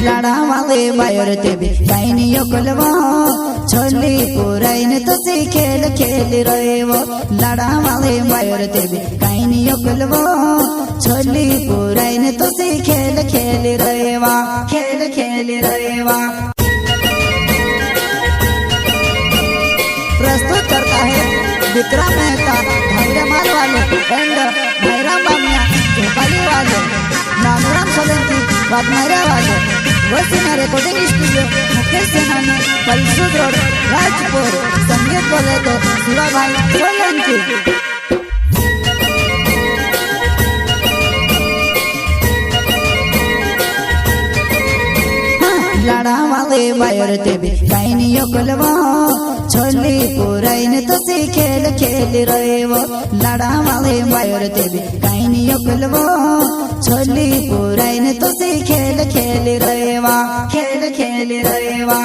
लाडा वाले बायर ते भी काई नहीं योकलवा छोली पुराइन तो सी खेल खेल रहे वो लाडा वाले बायर ते भी काई नहीं योकलवा छोली पुराइन तो सी खेल खेल रहे वा खेल खेल रहे वा। प्रस्तुत करता है विक्रम मेहता भाईरा माल वाले एंड भाईरा बामिया भोपाली वाले नामराम सोलंकी वाघमारा वाले वसीना रिकॉर्डिंग स्टूडियो मुकेश सेनानी पलसूद रोड राजपुर संगीत बोले तो शिवा भाई सोलंकी। लाडा वाले बायर ते भी काई नहीं योकलवा छोली पुराइन तो सी खेल खेल रहे वो लाडा वाले बायर ते भी काई नहीं योकलवा छोली पुराइन तो सी खेल खेल रहे वा खेल खेल रहे वा।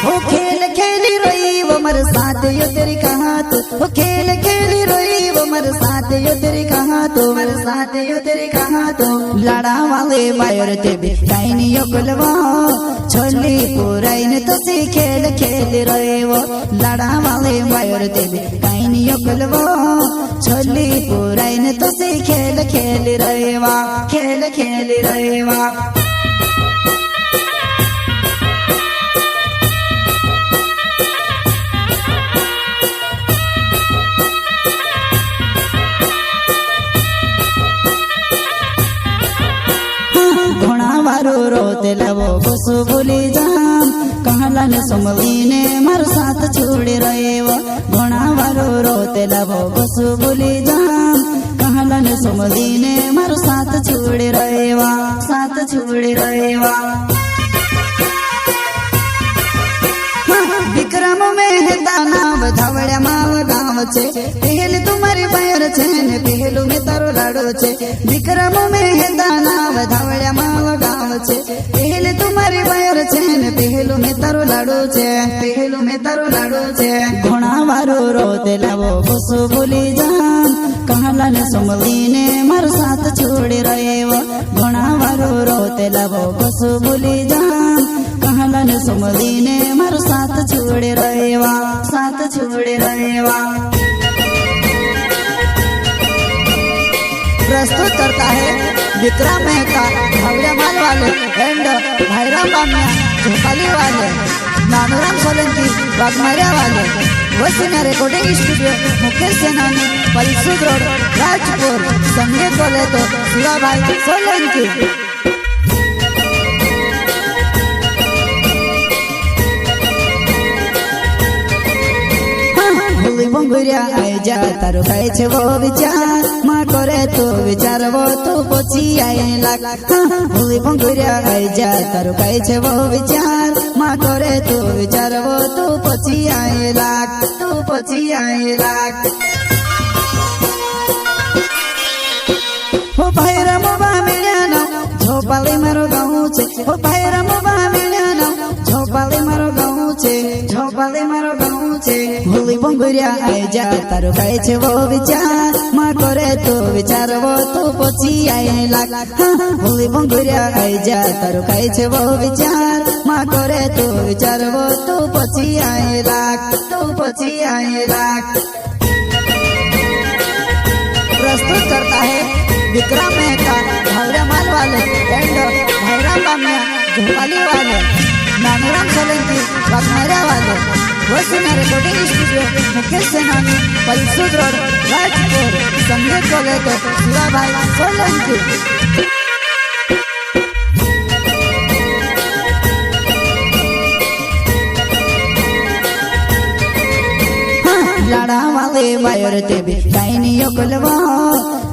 वो खेल खेली रही वो मर साथ यो तेरी कहाँ तो वो खेल खेली रही वो मर साथ यो तेरी कहाँ तो मर साथ यो तेरी कहाँ तो लाडा वाले बायर ते भी काई नहीं योकलवा छोली पुराइन तो सी खेल खेल रहे वो लाडा वाले बायर ते भी काई नहीं योकलवा छोली पुराइन तो सी खेल खेल रहे वा खेल खेल रहे वा। रोते लवो बसु भूली जाम कहला ने समली ने मर साथ छोड़े रहे वो घोड़ा वारो रोते लवो बसु भूली जाम कहला ने समली ने मर साथ छोड़े रहे वा साथ छोड़े रहे वा। विक्रम में है दाना धावड़िया माव गाँव छे पहले तुम्हारी बायर छे ने पहलू में तारो लाडो छे विक्रम में है दाना धावड़िया माव गाँव छे पहले तुम्हारी बायर छे ने पहलू में तारो लाडो छे पहलू में तारो लाडो छे घोड़ा वारो रोते लावो बसु भूली जाम कहला ने समली ने मार साथ छोड़े रहे वो घोड़ा वारो रोते लावो बसु भूली जाम कहला ने समली ने मार साथ छोड़े रहे वा साथ छोड़े रहे वा। प्रस्तुत करता है विक्रम मेहता भाईरा माल वाले एंड भाईरा बामिया भोपाली वाले नानूराम सोलंकी वाघमारा वाले वसीना रिकॉर्डिंग स्टूडियो मुकेश सेनानी पलसूद रोड राजपुर संगीत बोले तो शिवा भाई सोलंकी। बंगुरिया आई जा तारो खाए छे वो विचार माँ करे तो विचार वो तो पोची आए लाग भूली बंगुरिया आई जा तारो खाए छे वो विचार माँ करे तो विचार वो तो पोची आए लाग तो पोची आए लाग। हो भाईरा मोबा मिल्या ना झोपाली मारो गाँव छे हो भाईरा मोबा मिल्या ना झोपाली मारो गाँव छे झोपाली मारो गाँव छे भूली बंगुरिया आई जा तारो खाए छे वो विचार माँ करे तो विचार वो तो पोची आए लाग भूली बंगुरिया आई जा तारो खाए छे वो विचार माँ करे तो विचार वो तो पोची आए लाग तो पोची आए लाग। प्रस्तुत करता है विक्रम मेहता भाईरा माल वाले एंड भाईरा बामिया भोपाली वाले नानूराम सोलंकी वाघमारा वाले वसीना रिकॉर्डिंग स्टूडियो मुकेश सेनानी पलसूद रोड राजपुर संगीत बोले तो शिवा भाई सोलंकी। लाडा वाले बायर ते भी काई नहीं योकलवा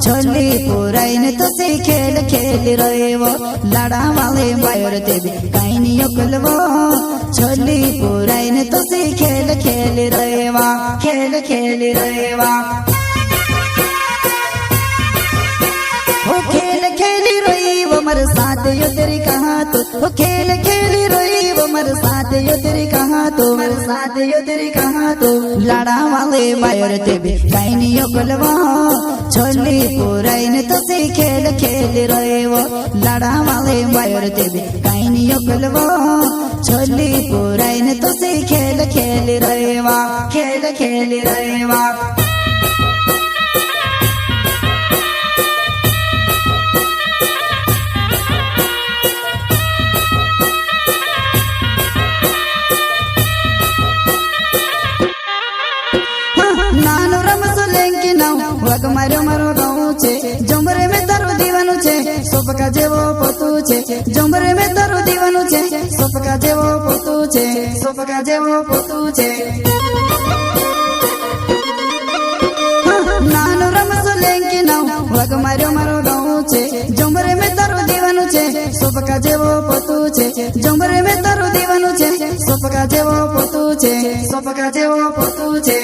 छोली पुराइन तो सी खेल खेल रहे वो लाडा वाले बायर ते भी काई नहीं योकलवा छोली पुराइन तो सी खेल खेल रहे वा खेल खेल रहे वा। वो खेल खेली रही वो मर साथ यो तेरी कहाँ तो वो खेल खेली रही वो मर साथ यो तेरी कहाँ तो मर साथ यो तेरी कहा तो लाड़ा वाले बायर ते भी काई नहीं योकलवा छोली पुराइन तो से खेल खेल रहे वो लाड़ा वाले बायर ते भी काई नहीं योकलवा छोली पुराइन तो से खेल खेल रहे वा खेल खेल रहे वा नानो रमसो लेंकी नाव वग मारो मारो गाँव छे जमरे में तारो दीवानो छे सोपका जेवो पोतू छे जमरे में तारो दीवानो छे सोपका जेवो पोतू छे सोपका जेवो पोतू छे नानो रमसो लेंकी नाव वग मारो मारो गाँव छे जमरे में तारो दीवानो छे सोपका जेवो पोतू छे जमरे में तारो दीवानो छे सोपका जेवो पोतू छे सोपका जेवो पोतू छे